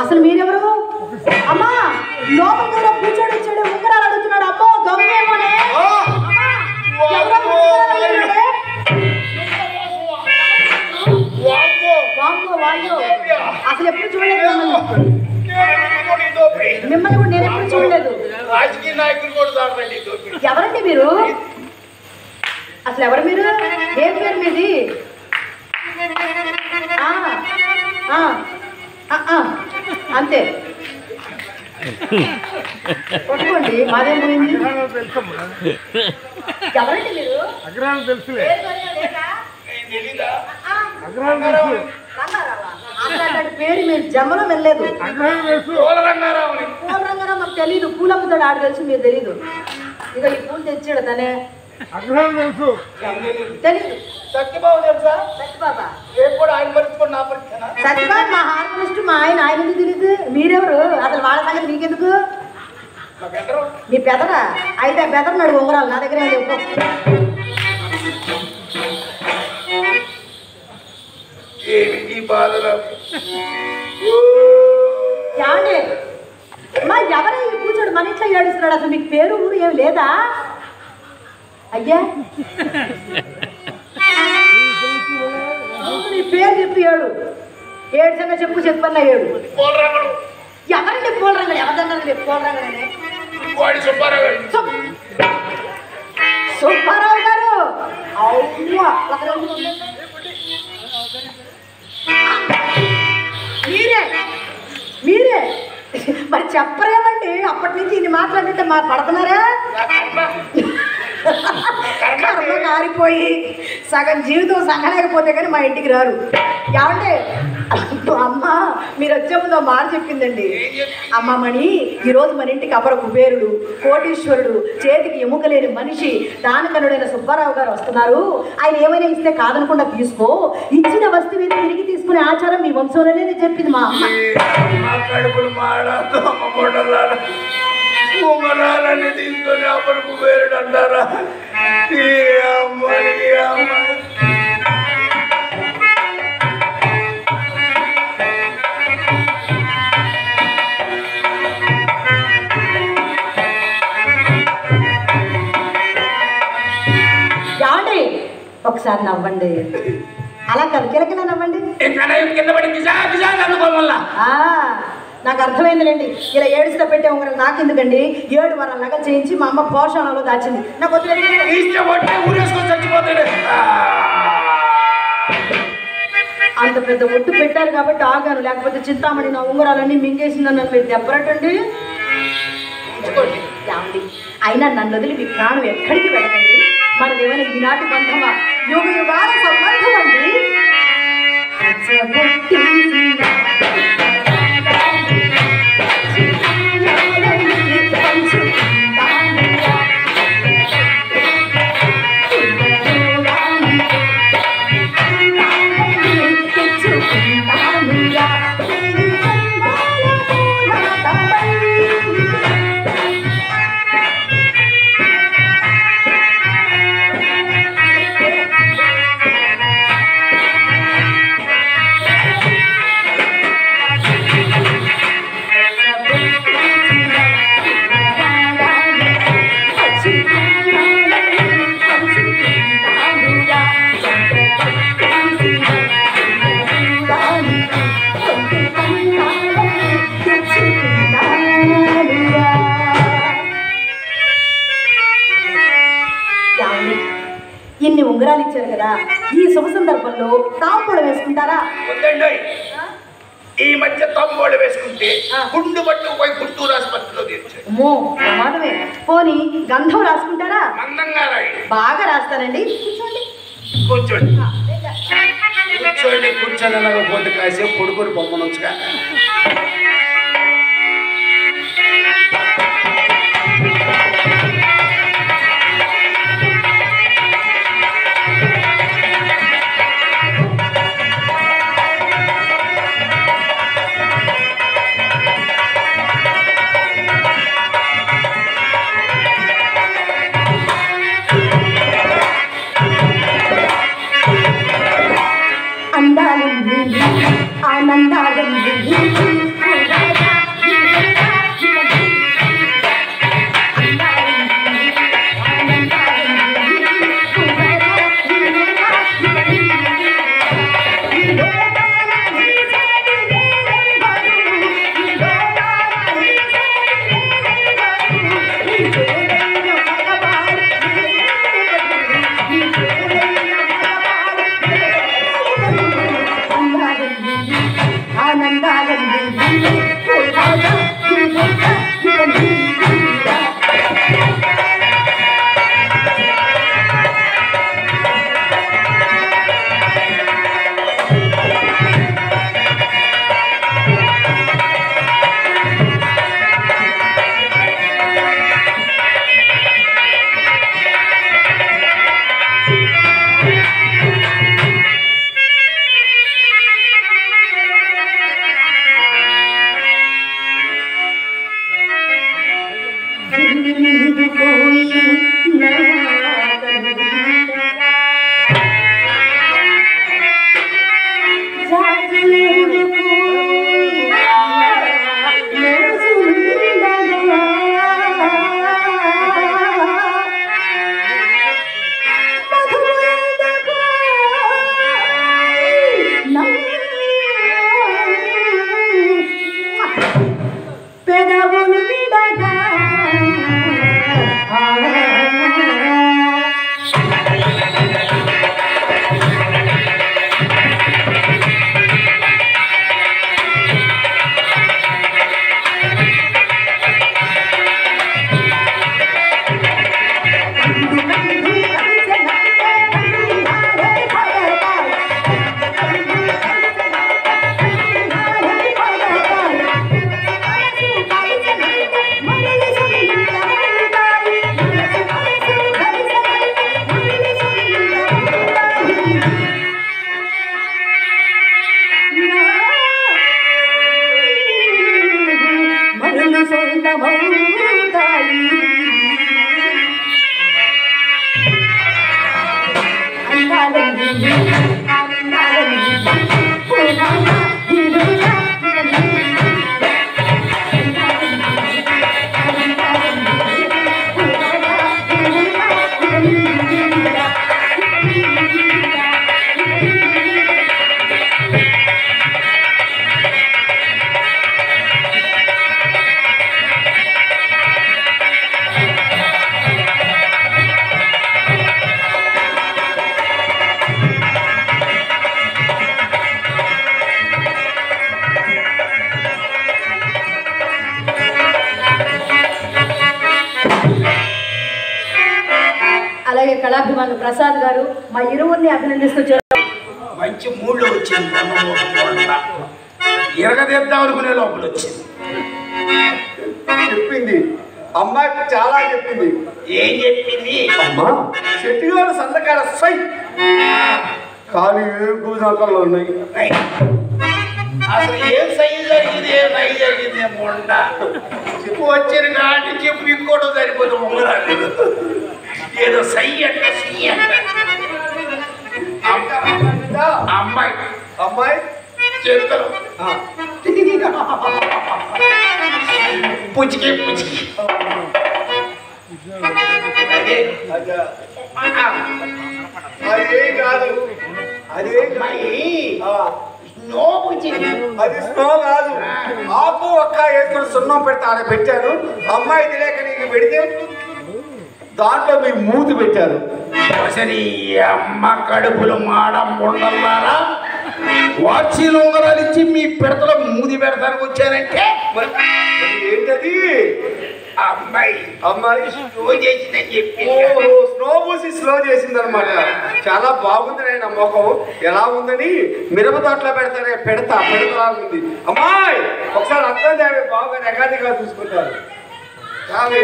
అసలు మీరెవరు? అమ్మా లోపల కూడా కూర్చోడు వచ్చాడు ఉంగరాలు అడుగుతున్నాడు. అమ్మో దొంగేమోనే. అసలు ఎప్పుడు చూడలేదు మిమ్మల్ని కూడా నేను ఎప్పుడు చూడలేదు. ఎవరండి మీరు? అసలు ఎవరు మీరు? ఏం పేరు మీది? అంతే కొట్టుకోండి. మాదేం పోయింది? ఎవరండి మీరు? అగ్రహారం తెలుసులే. పేరు మీరు జన్మలో వెళ్ళలేదు. రంగారావు మాకు తెలీదు. పూలు అమ్ముతాడు ఆడు తెలుసు, మీరు తెలీదు. ఇక ఈ పూలు తెచ్చాడు తనే. అగ్రహారం తెలుసు. తెలీదు. సత్యబాబు తెలుసా? సత్యబాబా రేపు కూడా ఆయన పరిస్థితి నా పరిస్థితి. సత్యబాబు మా హార్మోనిస్ట్ మా ఆయన తెలీదు. మీరెవరు? అసలు వాళ్ళ సంగతి మీకెందుకు? మీ బెదరా? అయితే బెదరన్నాడు ఉంగరాలు నా దగ్గర చెప్పు. ఏమండి మా ఎవరే కూర్చోడు మన ఇంట్లో ఏడుస్తున్నాడు. అసలు మీకు పేరు ఊరు ఏమి లేదా? అయ్యా నీ పేరు చెప్పు. ఏడు చెప్పు చెప్పన్నా ఏడు. ఎవరండి పూలరంగడు? ఎవరన్నారు పూలరంగడని? సుబ్బారావు గారు. మీరే మరి చెప్పరేమండి? అప్పటి నుంచి ఇది మాట్లాడితే మా పడుతున్నారా? కర్మ కారిపోయి సగం జీవితం సంగలేకపోతే కానీ మా ఇంటికి రారు. ఏమంటే అమ్మ మీరు వచ్చే ముందు మాట చెప్పిందండి. అమ్మమ్మని ఈరోజు మన ఇంటికి అపర కుబేరుడు, కోటీశ్వరుడు, చేతికి ఎముకలేని మనిషి, దానికనుడైన సుబ్బారావు గారు వస్తున్నారు. ఆయన ఏమైనా ఇస్తే కాదనకుండా తీసుకో, ఇచ్చిన వస్తువు మీద తిరిగి తీసుకునే ఆచారం మీ వంశంలోనే చెప్పింది మా అమ్మ. ఉంగరాలన్నీ తీసుకొని అప్పుడు కుబేరుడు అంటారా? ఒకసారి నవ్వండి. అలా కాదు కిలకిలా నవ్వండి. నాకు అర్థమైందిలేండి. ఇలా ఏడుస్తా పెట్టే ఉంగరం నాకెందుకండి? 7 వారాల నగలు చేయించి మా అమ్మ పోషణలో దాచింది. నాకు అంత పెద్ద ఒట్టు పెట్టారు కాబట్టి ఆగాను. లేకపోతే చింతామణి నా ఉంగరాలన్నీ మింగేసిందని మీరు దెబ్బరటండి. అయినా నన్ను వదిలి మీ ప్రాణం ఎక్కడికి వెళ్ళకండి. మనదేమైనా ఈనాటి బంధమా? యుగ యుగాల సంబంధం అండి. ఇన్ని ఉంగరాలు ఇచ్చారు కదా, ఈ శుభ సందర్భంలో తాంబూలం వేసుకుంటారా? ఈ మధ్య తాంబూలం వేసుకుంటే గుండు పట్టుకుపోయి గుంటూరు ఆసుపత్రిలో తీర్చారు. ప్రమాదమే. పోనీ గంధం రాసుకుంటారా? మందంగా రాయి. బాగా రాస్తానండి. కూర్చోండి. కూర్చోండి. కూర్చొని అనకపోతే కాసేపు పొడుకొని బొమ్మనొచ్చుగా. అలాగే కళాభిమానులు ప్రసాద్ గారు మా ఇరువురిని అభినందిస్తూ మంచి మూడ్లో వచ్చింది. ఎరగదేద్దాం అనుకునే లోపల వచ్చింది. చెప్పింది అమ్మాయి చాలా చెప్పింది. ఏం చెప్పింది? అమ్మా చెట్టుగాడు సంతకాడ సై కానీ భూజాతల్లో ఉన్నాయి. అసలు ఏం సై జరిగింది, ఏం నై జరిగింది మొండ చెప్పు. వచ్చిన కాబట్టి చెప్పు ఇంకోటి సరిపోతే ఉంగరాలు ఏదో సై అంట సై అంట. అమ్మాయి అమ్మాయి చేతులు పుచ్చికి పుచ్చికి అదే కాదు, అదే స్నో పుచ్చికి. అది స్నో కాదు, ఆకు ఒక్క వేసుకుని సున్నం పెడతా ఆడ పెట్టాను. అమ్మాయి తెలియక నీకు పెడితే దాంట్లో మీ మూతి పెట్టారు. అసలు అమ్మ కడుపులు మాడం ఉండల్లారా వాచీలు ఉంగరాలు ఇచ్చి మీ పిడతలో మూది పెడతానికి వచ్చారంటే ఏంటది? ఆ అమ్మాయి అమ్మాయి స్లో చేసిందని చెప్పి ఓహో, స్లో పూసి స్లో చేసిందనమాట. చాలా బాగుంది నాయన ముఖం. ఎలా ఉందని మిరప తోటలో పెడతా ఉంది. అమ్మాయి ఒకసారి అర్థం చేయాలి, బాగా ఎగాదిగా చూసుకుంటారు. చాలు.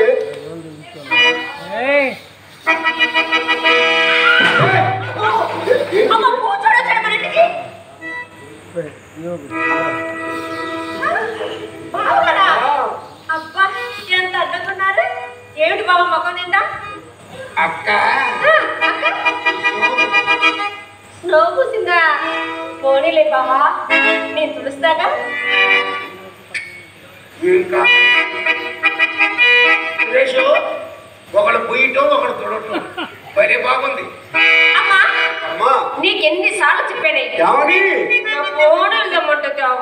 అబ్బా ఎంత అడ్డుకున్నారు ఏమిటి బాబా మొక్క నిండా అక్క స్లో పూసిందా పోనీలే బాబా నేను తుడుస్తాగా ఇంకా సురేష్ ఒకడు పోయిటో ఒకడు తొడటం భలే బాగుంది. అమ్మా అమ్మా నీకెన్నిసార్లు చెప్పానే ఎవరి పోనీలు తెమ్మంటావు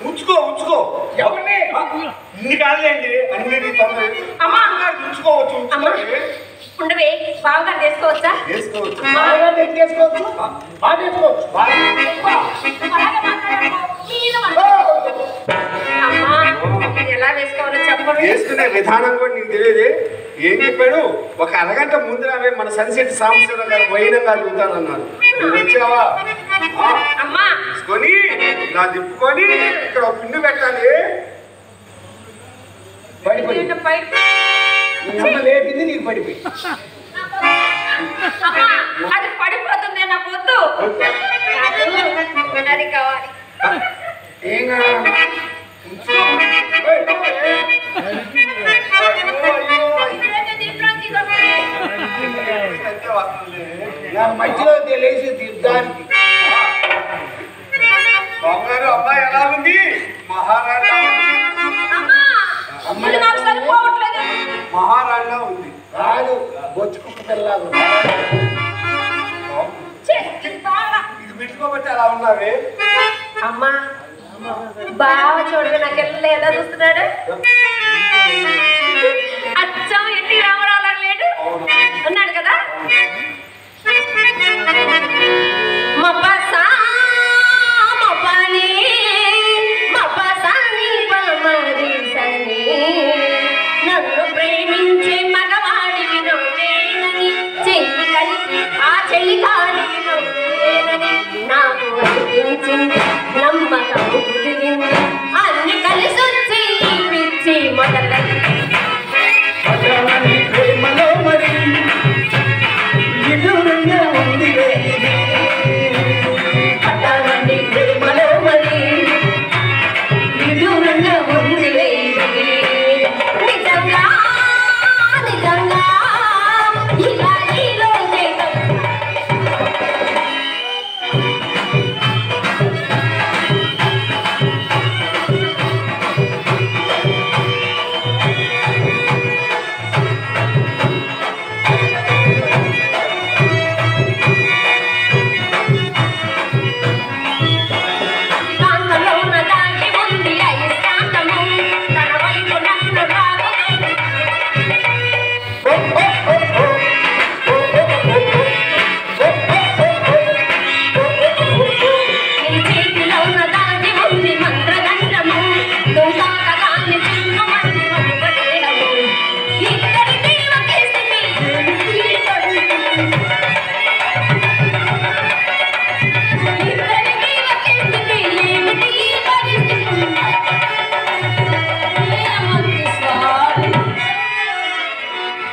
ఉంచుకో ఎవరిని ఇన్ని కాదులేండి అన్ని తొందర అమ్మా ఉంచుకోవచ్చు. ఉండవే బాగా చేసుకోవచ్చా వేసుకోవచ్చు. బాగా చేసుకోవచ్చు బాగా చేసుకోవచ్చు అమ్మా ఎలా వేసుకోవాలో చెప్పవే వేసుకునే విధానం కూడా నీకు తెలియదు. ఏం చెప్పాడు, ఒక అరగంట ముందు రావే మన సన్సెట్ సాంబశివరావు గారు వైనంగా చూతానన్నారు. నువ్వు వచ్చావా? అమ్మా తీసుకొని నా తిప్పుకొని ఇక్కడ ఒక పిన్ను పెట్టాలి. పడిపోయి లేపింది నీకు పడిపోయి. అమ్మా అది పడిపోతుంది నాకు వద్దు అది కావాలి ఏం కావాలి? నాకు మధ్యలో తెలిసి దిద్దానికి బాబుగారు అమ్మాయి ఎలా ఉంది? మహారాణి మహారాణిలా ఉంది. కాదు బొచ్చు కుక్క పిల్లలు ఇది పెట్టుకోబట్టి అలా ఉన్నావే. అమ్మా బాగా చూడగా నాకు లేదా చూస్తున్నాడు అచ్చం ఎన్ని రామరావు లేడు ఉన్నాడు కదా నన్ను ప్రేమించే మగవాడివి నువ్వేనని చెయ్యి కలిపి ఆ చెల్లి కాడివి నువ్వేనని నాకు అనిపించింది నమ్మకం కుదిరింది అన్ని కలిసి వచ్చి పిచ్చి మొదలైంది ప్రేమలో మరి ఎదురుగా ఉంది పట్టానండి ప్రేమలో మరి విదూరంగా ఉంది నిజంగా నిజంగా ఇలా ఈ రోజే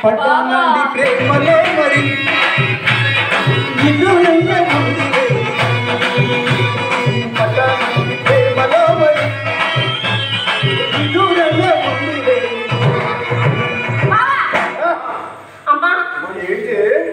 పట్టానండి ప్రేమలో మరి